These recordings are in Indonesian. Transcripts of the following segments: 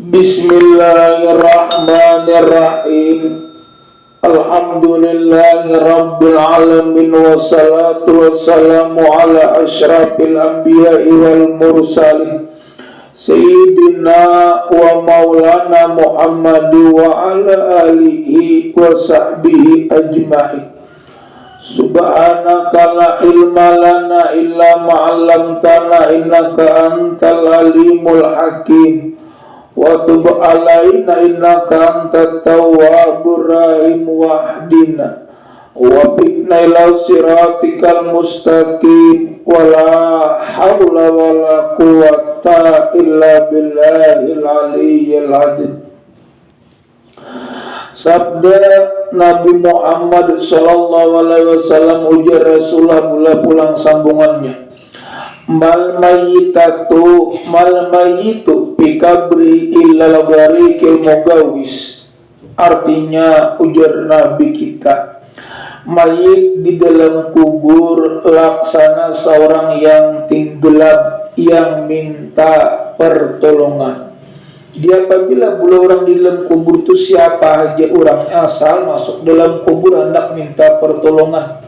Bismillahirrahmanirrahim. Alhamdulillahi rabbil alamin, wassalatu wassalamu ala asyrafil anbiya'i wal mursalin Sayyidina wa maulana Muhammad wa ala alihi wa sahbihi ajma'in. Subhanaka la ilma lana illa ma'allamtana innaka antal alimul hakim. Wa tub alaina innaka antat tawwabur rahim wahdina wa biqna ila siratikal mustaqim wa la hawla wa la quwwata illa billahil aliyyil azim. Sabda Nabi Muhammad sallallahu alaihi wasallam, ujar Rasulullah pula pulang sambungannya, mal mayitu pikabri illal gharikil mugawis. Artinya, ujar Nabi kita, mayit di dalam kubur laksana seorang yang tenggelam yang minta pertolongan. Jadi apabila pula orang di dalam kubur itu siapa aja orangnya, asal masuk dalam kubur hendak minta pertolongan.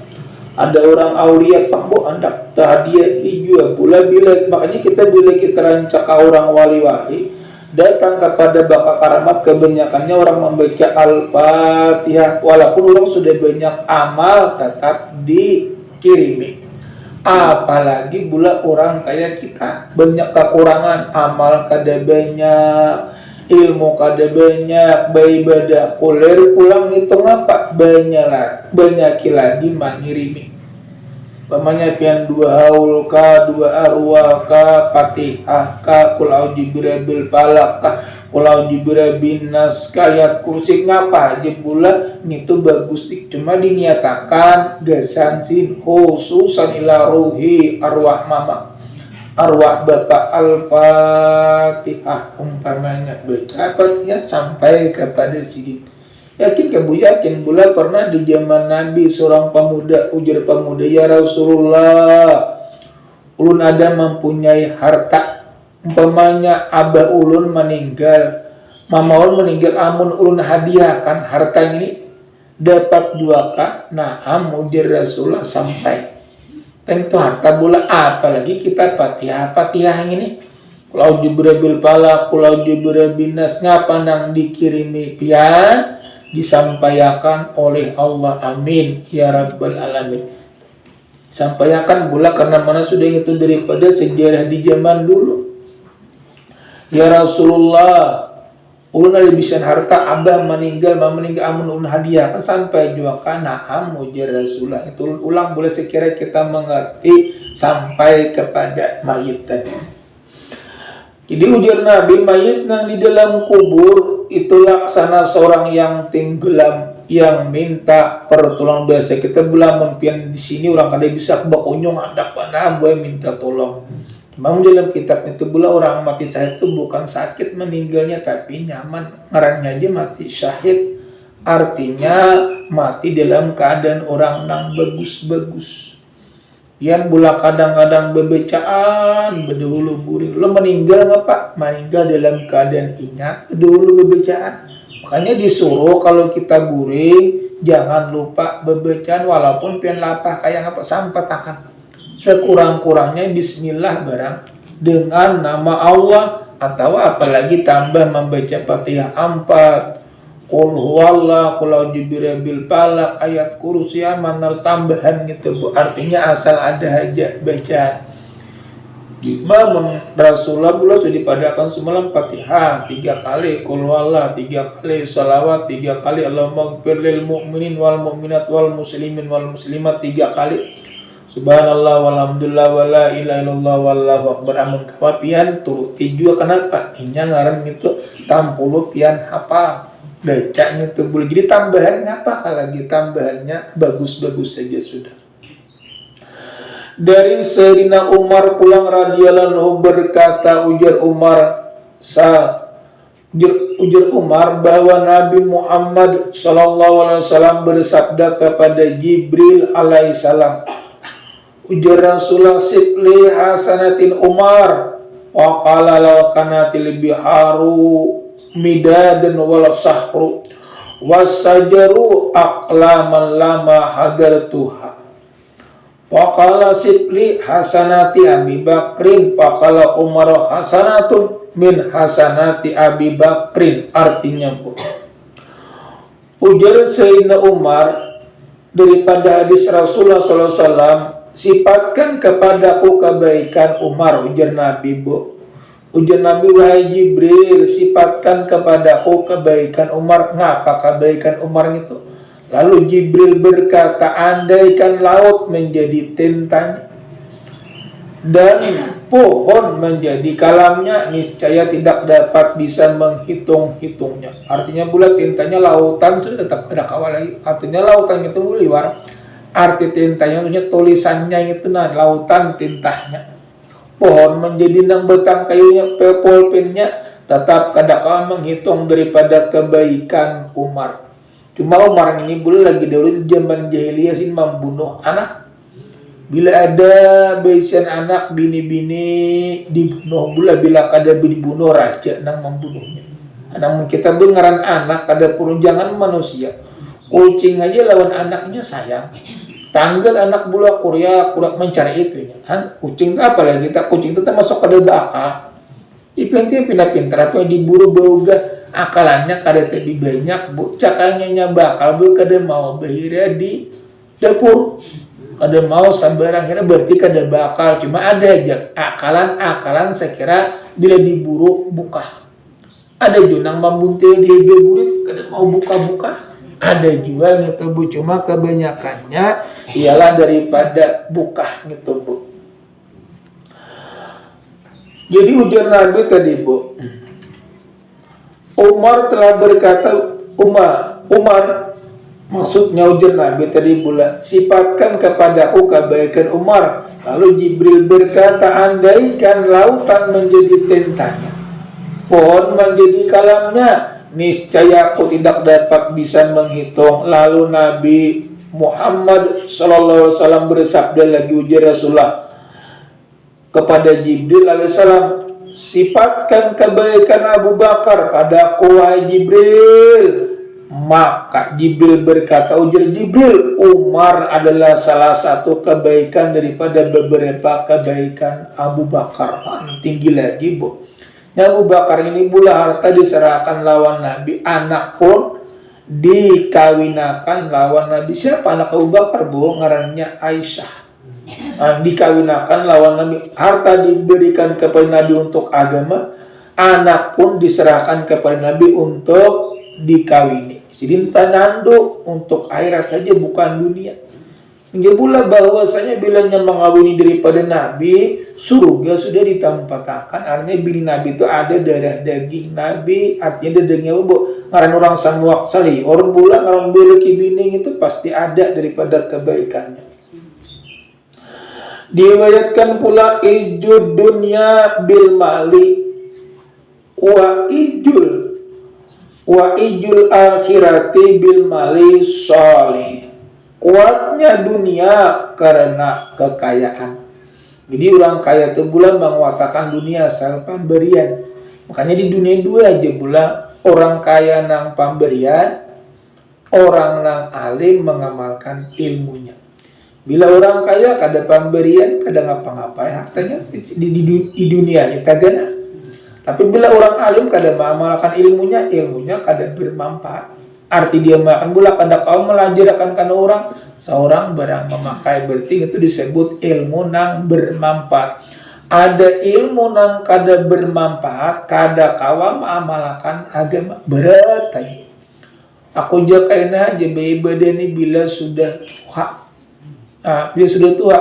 Ada orang aulia pambo hendak tahdiah hijau pula bila, makanya bila kita rancak orang wali-wali datang kepada baka karamat, kebanyakannya orang membaca Al-Fatihah, walaupun orang sudah banyak amal tetap dikirimi. Apalagi pula orang kayak kita banyak kekurangan, amal kada banyak, ilmu kada banyak, beribadah kuler pulang ngitung apa banyak lagi mengirimi. Pamanya pian dua haul ka, dua arwah ka, Fatihah ka, qul a'udzu birabbil falaq ka, qul a'udzu birabbin nas ka, ayat kursi ngapa aja pula itu bagus dik, cuma diniatakan gasan sin khususan ila ruhi arwah mama, arwah bapak, Al-Fatihah umpamanya baca Fatihah sampai kepada sini. Yakin pula pernah di zaman Nabi seorang pemuda, ujar pemuda, ya Rasulullah, ulun ada mempunyai harta, umpamanya abah ulun meninggal, mama ulun meninggal, amun ulun hadiahkan harta ini dapat 2K. Naam, ujar Rasulullah, sampai. Dan itu harta pula, apalagi kita Fatihah ini. Kalau Jibril pala, kalau Jibril binas, ngapa nang dikirimi pian disampaikan oleh Allah, amin ya rabbal alamin. Sampaikan pula karena mana sudah itu daripada sejarah di zaman dulu. Ya Rasulullah, ulun ada bisa harta, abah meninggal, mama meninggal, amun ulun hadiah kan sampai juga kana ujar Rasulullah. Itu ulang boleh sekira kita mengerti sampai kepada mayit tadi. Jadi ujar Nabi, mayit yang di dalam kubur itu laksana seorang yang tenggelam yang minta pertolongan. Biasa kita bilang pian di sini orang kada bisa bakunyong ada panah gue minta tolong. Memang dalam kitab itu pula orang mati syahid itu bukan sakit meninggalnya tapi nyaman, ngarannya aja mati syahid. Artinya mati dalam keadaan orang nang bagus-bagus. Yang pula kadang-kadang bebecaan berdahulu guring. Lo meninggal ngapa? Meninggal dalam keadaan ingat berdahulu bebecaan. Makanya disuruh kalau kita guring jangan lupa bebecaan walaupun pian lapah kayak ngapa sampatakan. Sekurang-kurangnya bismillah barang dengan nama Allah, atau apalagi tambah membaca Fatihah 4. Qul huwallah, qul a'udzu birabbil falaq, ayat kursi mana tambahan gitu Bu. Artinya asal ada aja bacaan. Imam Rasulullah pula sudah dipadakan semalam Fatihah 3 kali, qul huwallah 3 kali, salawat 3 kali, Allahumma ighfir lil mu'minin wal mu'minat wal muslimin wal muslimat 3 kali. Subhanallah walhamdulillah wala ilaha illallah wallahu akbar. Amun kawapian turuti juga kenapa? Inya ngaran itu tampulu pian hafal. Bacanya tuh boleh jadi tambahan ngapa kalau lagi tambahannya bagus-bagus saja sudah. Dari Sayyidina Umar pulang radhiyallahu anhu berkata, ujar Umar bahwa Nabi Muhammad sallallahu alaihi wasallam bersabda kepada Jibril alaihissalam, ujar Rasulullah, sibli hasanatin Umar wa qala law kanatil biharu midadan wal sahru wasajaru aqlaman lama hadartuha. Faqala sibli hasanati Abi Bakrin faqala Umar hasanatun min hasanati Abi Bakrin. Artinya ujar Sayyidina Umar daripada hadis Rasulullah SAW, sifatkan kepadaku kebaikan Umar. Ujar Nabi, ujar Nabi, wahai Jibril, sifatkan kepadaku kebaikan Umar. Ngapa kebaikan Umar itu? Lalu Jibril berkata, andaikan laut menjadi tintanya dan pohon menjadi kalamnya, niscaya tidak dapat bisa menghitung-hitungnya. Artinya pula tintanya lautan sudah tetap ada kawal lagi. Artinya lautan itu liwar. Arti tintanya maksudnya tulisannya itu lautan tintanya. Pohon menjadi nang betang kayunya, pulpennya tetap kada kawal menghitung daripada kebaikan Umar. Cuma Umar ini boleh lagi dahulu zaman jahiliyah sih membunuh anak. Bila ada besian anak bini-bini dibunuh pula, bila kada dibunuh raja nang membunuhnya. Namun kita dengaran anak kada pun jangan manusia. Kucing aja lawan anaknya sayang. Tanggal anak bula Korea kurang mencari itu ya. Kucing itu apa lagi? Kucing itu termasuk kada bakal. Ipeng-ipeng pindah-pindah apa yang diburu bauga akalannya kada lebih banyak bu. Cakanya bakal bu kada mau bahira di dapur. Kada mau sambarang kira berarti kada bakal. Cuma ada aja akalan saya kira bila diburu buka. Ada junang membuntil di geburit kada mau buka-buka. Ada juga gitu bu. Cuma kebanyakannya ialah daripada buka gitu bu. Jadi ujar Nabi tadi bu, Umar telah berkata, Umar maksudnya ujar Nabi tadi pula, sifatkan kepadaku kebaikan Umar. Lalu Jibril berkata, andaikan lautan menjadi tintanya, pohon menjadi kalamnya, niscaya aku tidak dapat bisa menghitung. Lalu Nabi Muhammad SAW bersabda lagi, ujar Rasulullah kepada Jibril alaihissalam, sifatkan kebaikan Abu Bakar padaku wahai Jibril. Maka Jibril berkata, ujar Jibril, Umar adalah salah satu kebaikan daripada beberapa kebaikan Abu Bakar. Tinggi lagi bu. Abu Bakar ini pula harta diserahkan lawan Nabi, anak pun dikawinakan lawan Nabi. Siapa anak Abu Bakar bu? Ngarannya Aisyah. Dikawinakan lawan Nabi, harta diberikan kepada Nabi untuk agama, anak pun diserahkan kepada Nabi untuk dikawini. Sidinta nanduk untuk akhirat saja bukan dunia. Hingga pula bahwasanya bilangnya mengawini daripada Nabi, surga sudah ditempatkan. Artinya bini Nabi itu ada darah daging Nabi, artinya dagingnya bu. Ngaran orang samuak sali, orang pula ngaran beleki bining itu pasti ada daripada kebaikannya. Diriwayatkan pula ijud dunya bil mali wa ijul akhirati bil mali sholih. Kuatnya dunia karena kekayaan. Jadi orang kaya itu bulan menguatakan dunia asal pemberian. Makanya di dunia dua aja pula, orang kaya nang pemberian, orang nang alim mengamalkan ilmunya. Bila orang kaya kada pemberian, kada ngapa-ngapai hartanya di dunia ini kagana. Tapi bila orang alim kada mengamalkan ilmunya kada bermanfaat. Arti dia makan pula kada kau melajarkan kana orang seorang barang memakai, berarti itu disebut ilmu nang bermanfaat. Ada ilmu nang kada bermanfaat, kada kawa mengamalkan agama, berat aja. Aku jakaina aja badan ini bila sudah tua. Dia sudah tua.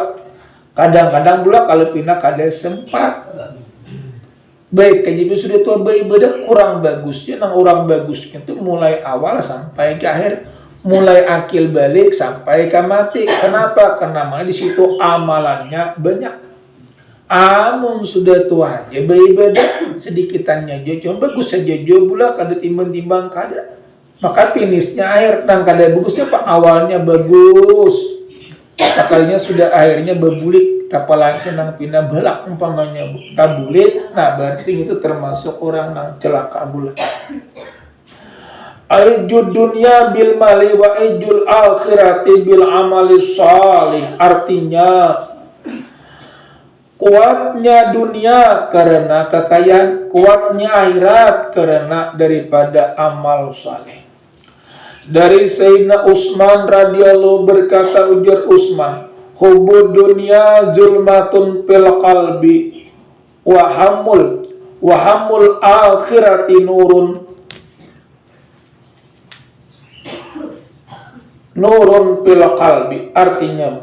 Kadang-kadang pula kalau pindah kada sempat. Baik, jadi sudah tua beribadah kurang bagusnya. Nang orang bagusnya itu mulai awal sampai ke akhir, mulai akil balik sampai ke mati. Kenapa? Karena di situ amalannya banyak. Amun sudah tua aja beribadah sedikitannya aja, cuma bagus saja jo pula kada timbang-timbang kada. Maka finishnya akhir nang kada bagusnya pak awalnya bagus. sekalinya sudah akhirnya berbulik, apalagi nang pindah belak umpamanya tabulik, nah berarti itu termasuk orang nang celaka bulat. Aijud dunya bil mali wa aijul akhirati bil amali salih. Artinya kuatnya dunia karena kekayaan, kuatnya akhirat karena daripada amal saleh. Dari Sayyidina Utsman radhiyallahu berkata, ujar Utsman, hubud dunya zulmatun fil qalbi wa hamul akhirati nurun fil qalbi. Artinya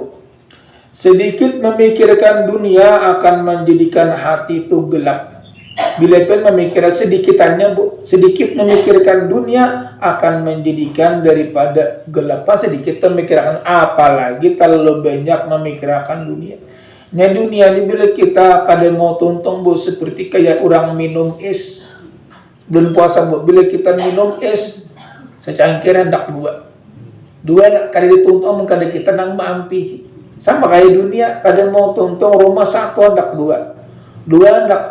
sedikit memikirkan dunia akan menjadikan hati itu gelap. Bila pun memikirkan sedikit memikirkan dunia akan menjadikan daripada gelap. Sedikit memikirkan, apalagi terlalu banyak memikirkan dunia. Nya dunia ini bila kita kadang mau tuntung seperti kayak orang minum es belum puasa bila kita minum es secangkir hendak dua kali dituntung kadang kita nang mampi. Sama kayak dunia, kadang mau tuntung rumah satu hendak dua hendak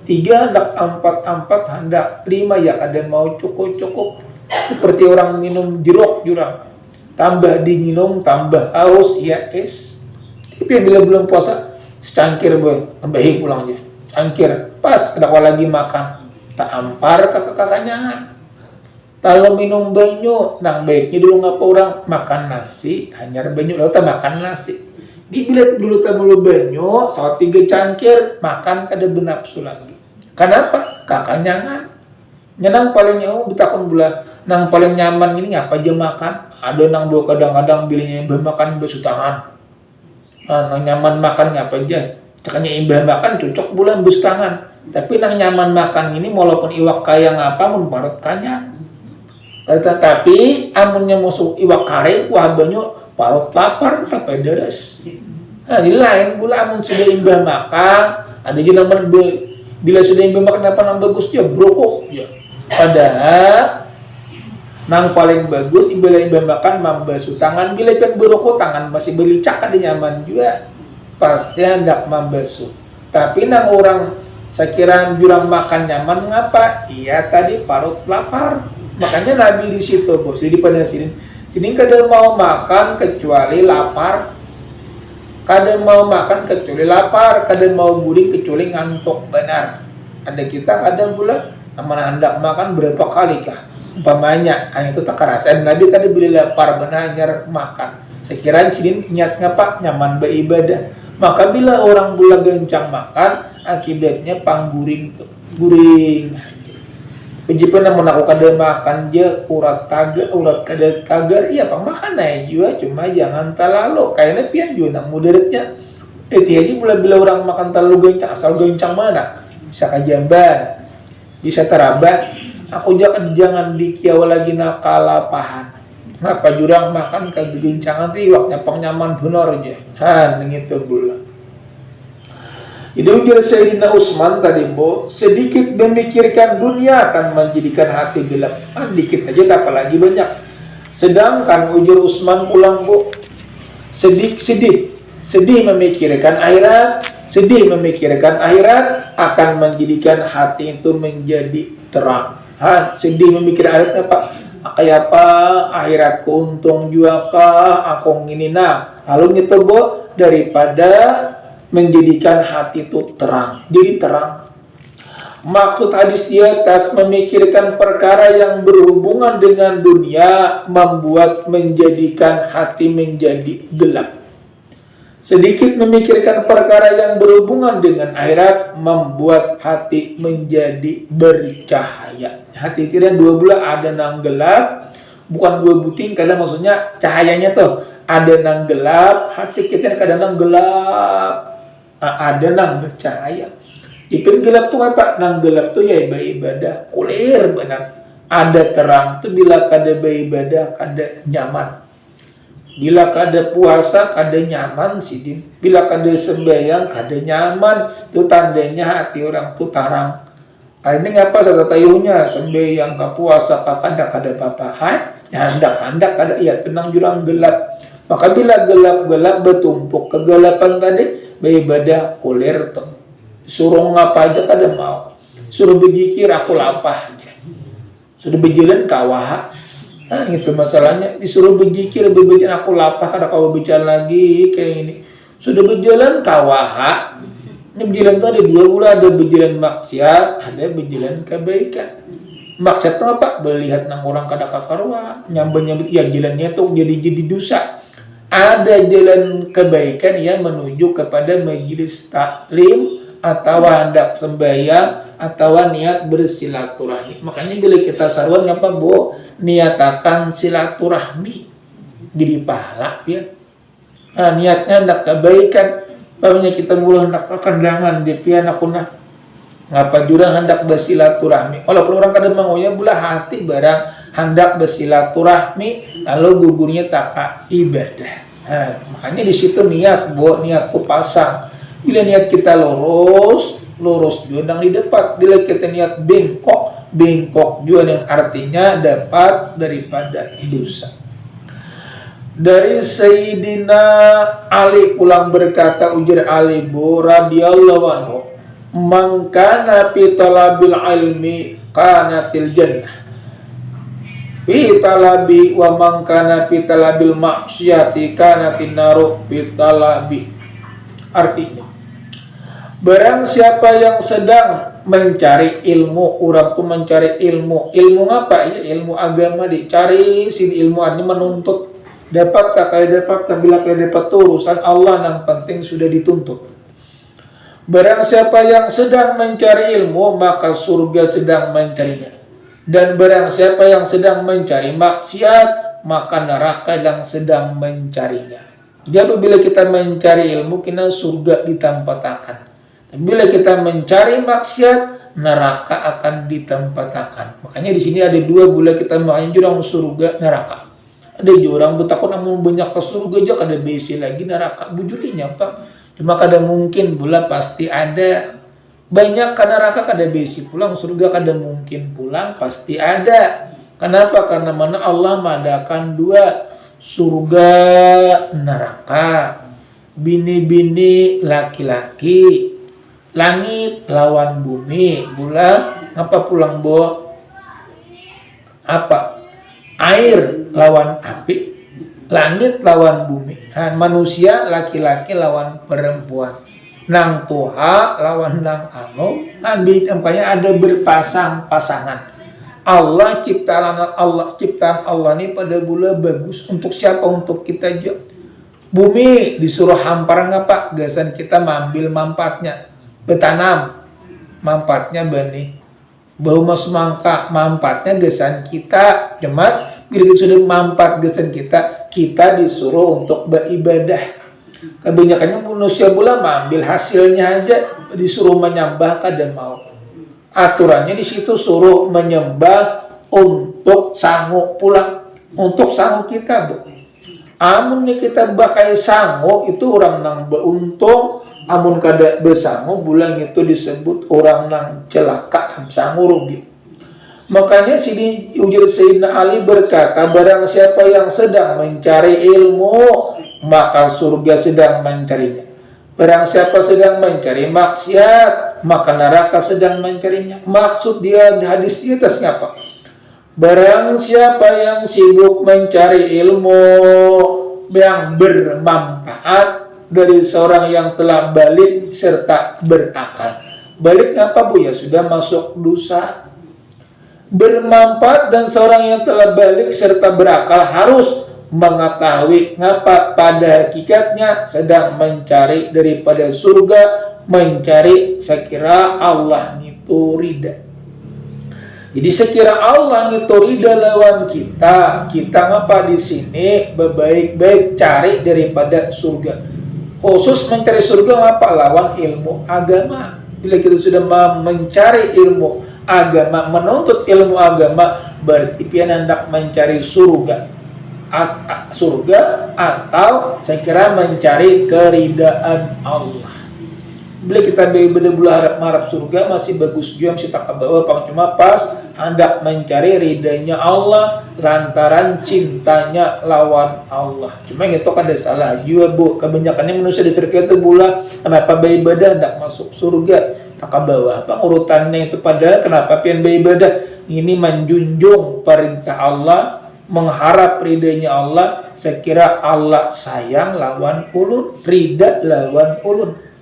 tiga hendak empat hendak lima, ya kadang mau cukup. Seperti orang minum jeruk jurang, tambah diminum tambah haus, ya es. Tapi bila belum puasa, secangkir boy, tambahin pulangnya, cangkir, pas kedakwa lagi makan, tak ampar kakak-kakaknya. Kalau minum banyu, nang baiknya dulu ngapa orang makan nasi, hanya banyu lalu tak makan nasi. Dibilat dulu tak mulu banyu, saat 3 cangkir, makan kada benapsu lagi. Kenapa? Kakak nyangan. Nyenang paling jauh ditakun bula, nang paling nyaman ini ngapa aja makan? Ada nang dua kadang-kadang bilangnya imbah makan besutangan. Nang nyaman makan ngapa aja? Cakanya imbah makan cocok bulan besutangan. Tapi nang nyaman makan ini walaupun iwak kaya ngapa mun parut kanya. Tetapi amunnya musuh iwak kare kuah banyu parut lapar tapi deres. Nah, di lain pula amun sudah imbah makan, ada juga namanya bila sudah imbah makan apa nang bagus dia brokok ya. Padahal nang paling bagus imbah makan mambasu tangan, bila pen brokok tangan masih belicak ada nyaman juga. Pasti hendak mambasu. Tapi nang orang sekiranya jurang makan nyaman ngapa? Iya tadi parut lapar. Makanya Nabi di situ bos, di pada sini kada mau makan kecuali lapar, kada mau makan kecuali lapar, kada mau guring kecuali ngantuk benar. Ada kita kada pula amanah hendak makan berapa kali kah? Umpamanya, itu tak kerasan Nabi tadi bila lapar benar makan. Sekiranya sini niat ngapa nyaman beribadah. Maka bila orang pula gencang makan, akibatnya pangguring tuh, guring. Penjipan yang melakukan dia makan dia urat kagar, iya pang makan aja juga, cuma jangan terlalu kayaknya pian juga nak mudaratnya. Aja bila orang makan terlalu gencang, asal gencang mana? Bisa kajamban, bisa terabat. Aku jangan dikiawa lagi nakalapahan. Ngapa jurang makan kegencangan ti waknya pang nyaman benar aja. Gitu pula. Jadi ujar Sayyidina Utsman tadi sedikit memikirkan dunia akan menjadikan hati gelap. Dikit aja apalagi banyak. Sedangkan ujar Utsman pulang sedih memikirkan akhirat akan menjadikan hati itu menjadi terang. Sedih memikir akhirat apa? Kayak apa akhiratku untung juga kah aku ngini lalu gitu daripada menjadikan hati itu terang. Jadi terang. Maksud hadis di atas memikirkan perkara yang berhubungan dengan dunia membuat menjadikan hati menjadi gelap. Sedikit memikirkan perkara yang berhubungan dengan akhirat membuat hati menjadi bercahaya. Hati tidak dua belah, ada nang gelap, bukan dua buting, kadang maksudnya cahayanya tuh ada nang gelap, hati kita kadang nang gelap. Ada nang bercahaya. Ipin gelap tuh apa? Nang gelap tuh ya ibadah kulir benar. Ada terang tuh bila kada beribadah kada nyaman. Bila kada puasa kada nyaman sih. Bila kada sembahyang kada nyaman. Itu tandanya hati orang tuh tarang. Ini ngapa satu tayunya sembahyang ka puasa ka kada apa-apa. Handak kada iya tenang jurang gelap. Maka bila gelap-gelap bertumpuk kegelapan tadi, beribadah kulir tuh. Suruh ngapa aja kada mau. Suruh berzikir aku lapah aja. Sudah berjalan kawah. Nah, gitu masalahnya. Disuruh berzikir, berbicara aku lapah, kada kau bicara lagi kayak ini. Sudah berjalan kawah. Ini berjalan tuh ada dua pula, ada berjalan maksiat, ada berjalan kebaikan. Maksiat itu apa? Melihat nang orang kada kakarwa, nyambut ya jalannya tuh jadi dosa. Ada jalan kebaikan yang menuju kepada majelis taklim atau hendak sembahyang atau niat bersilaturahmi. Makanya bila kita sarwan ngapa bo niatakan silaturahmi jadi pahala ya. Nah, niatnya hendak kebaikan. Pokoknya kita mulai hendak kekendangan di pian aku nak ngapa jurang hendak bersilaturahmi. Walaupun orang kadang mengoya bulah hati barang hendak bersilaturahmi lalu gugurnya taka ibadah. Nah, makanya di situ niat niatku pasang. Bila niat kita lurus juga di depan. Bila kita niat bengkok juga yang artinya dapat daripada dosa. Dari Sayyidina Ali pulang berkata ujar Ali radhiyallahu anhu, "Man kana fi talabil ilmi kanatil jannah. Fi talabi wa man kana fi talabil maksiati kanatin naru fi talabi." Artinya, barang siapa yang sedang mencari ilmu, orang tuh mencari ilmu apa ya? Ilmu agama dicari, sini ilmu artinya menuntut. Dapatkah bila kaya dapat urusan Allah yang penting sudah dituntut. Barang siapa yang sedang mencari ilmu, maka surga sedang mencarinya. Dan barang siapa yang sedang mencari maksiat, maka neraka yang sedang mencarinya. Jadi apabila kita mencari ilmu, kita surga ditempatkan. Bila kita mencari maksiat, neraka akan ditempatkan. Makanya di sini ada dua, bila kita menganjurkan surga neraka. Ada orang bertakut namun banyak ke surga aja kada besi lagi neraka. Bujurinya apa? Cuma kada mungkin pula pasti ada. Banyak ke neraka kada besi pulang, surga kada mungkin pulang, pasti ada. Kenapa? Karena mana Allah mengadakan dua, surga neraka. Bini-bini laki-laki, langit lawan bumi. Bulan apa pulang bo? Apa? Air lawan api, langit lawan bumi, manusia laki-laki lawan perempuan, nang tuha lawan nang anu, makanya ada berpasang-pasangan. Allah ciptaan Allah ini pada bula bagus untuk siapa? Untuk kita aja. Bumi disuruh hampar ngapa? Gasan kita mengambil manfaatnya, bertanam manfaatnya benih. Bau semangka manfaatnya gesan kita. Cuma bila kita sudah manfaat gesan kita disuruh untuk beribadah. Kebanyakannya manusia pula mengambil hasilnya aja, disuruh menyembah dan mau. Aturannya di situ suruh menyembah untuk sanggup pulang, untuk sanggup kita bu. Amunnya kita bakai sanggup itu orang nang beruntung. Amun kada besangu bulan itu disebut orang nang celaka, sangu rugi. Makanya sini ujar Sayyidina Ali berkata, barang siapa yang sedang mencari ilmu, maka surga sedang mencarinya. Barang siapa sedang mencari maksiat, maka neraka sedang mencarinya. Maksud dia hadis di atas ngapa? Barang siapa yang sibuk mencari ilmu yang bermanfaat dari seorang yang telah balik serta berakal. Balik apa bu ya? Sudah masuk dosa. Bermanfaat dan seorang yang telah balik serta berakal harus mengetahui ngapa pada hakikatnya sedang mencari daripada surga, mencari sekira Allah itu ridha. Jadi sekira Allah itu ridha lawan kita ngapa di sini berbaik-baik cari daripada surga. Khusus mencari surga ngapa? Lawan ilmu agama. Bila kita sudah mencari ilmu agama, menuntut ilmu agama, berarti pian hendak mencari surga atau saya kira mencari keridaan Allah. Bila kita benar-benar harap surga masih bagus juga, masih tak kebawa pang, cuma pas hendak mencari ridanya Allah lantaran cintanya lawan Allah. Cuma itu kan ada salah juga bu, kebanyakannya manusia di surga itu pula kenapa beribadah hendak masuk surga tak kebawa apa urutannya itu, padahal kenapa pian beribadah ini menjunjung perintah Allah, mengharap ridanya Allah. Sekira Allah sayang lawan ulun, rida lawan ulun.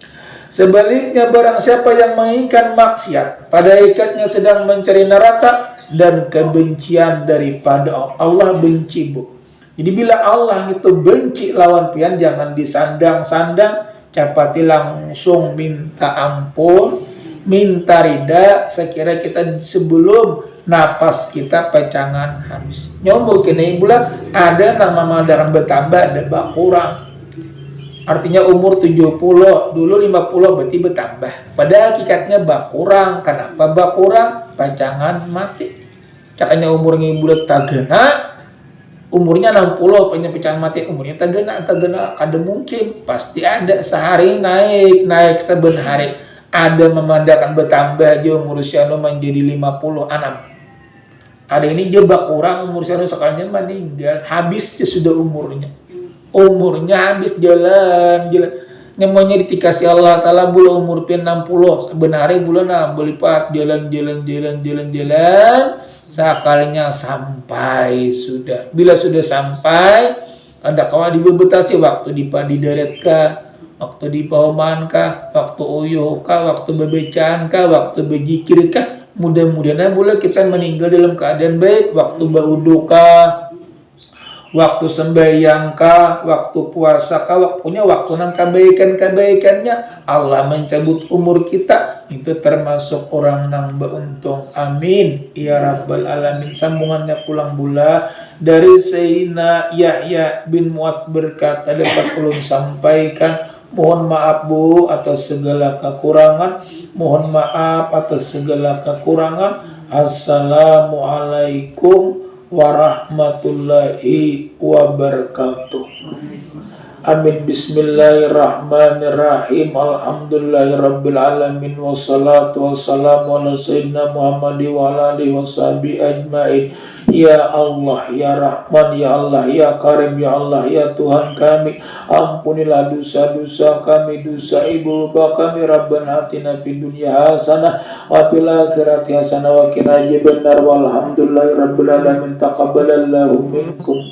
Sebaliknya barang siapa yang menginginkan maksiat, pada ikatnya sedang mencari neraka dan kebencian daripada Allah, benci bu. Jadi bila Allah itu benci lawan pian, jangan disandang-sandang, capati langsung minta ampun, minta rida. Sekira kita sebelum napas kita pecangan habis. Nyombo kini pula ada nama madaran bertambah, ada kurang. Artinya umur 70, dulu 50 berarti bertambah. Pada hakikatnya kurang. Kenapa kurang? Pacangan mati. Cakanya umurnya bulat tagana, umurnya 60 punya pacangan mati, umurnya tagana. Kada mungkin. Pasti ada sehari naik saben hari. Ada memandakan bertambah aja umur usia menjadi 56. Ada ini jebak kurang umur usia sekalian meninggal. Habis sudah umurnya habis jalan. Namanya dikasih Allah Ta'ala bula umur pin 60 sebenarnya bulan belipat jalan sekalinya sampai sudah. Bila sudah sampai ada kawan dibebetasi waktu di darat kah, waktu di pauman kah, waktu uyuh kah, waktu bebecaan kah, waktu berzikir kah. Mudah-mudahan boleh kita meninggal dalam keadaan baik. Waktu baudu kah, waktu sembahyang kah, waktu puasa kah, punya waktu nang kebaikannya Allah mencabut umur kita, itu termasuk orang nang beruntung. Amin ya rabbal alamin. Sambungannya pulang bula dari Sayyidina Yahya bin Mu'adz berkata, dapat ulun sampaikan, mohon maaf bu atas segala kekurangan, mohon maaf atas segala kekurangan. Assalamualaikum warahmatullahi wabarakatuh. Amin. Bismillahirrahmanirrahim. Alhamdulillahirabbil alamin, wassalatu wassalamu ala sayyidina Muhammad wa ala alihi washabihi ajmain. Ya Allah, ya Rahman, ya Allah, ya Karim, ya Allah, ya Tuhan kami, ampunilah dosa-dosa kami, dosa ibu bapak kami. Rabbana atina fid dunya hasanah wa fil akhirati hasanah wa qina adzabannar. Walhamdulillahirabbil alamin. Taqabbalallahu minkum.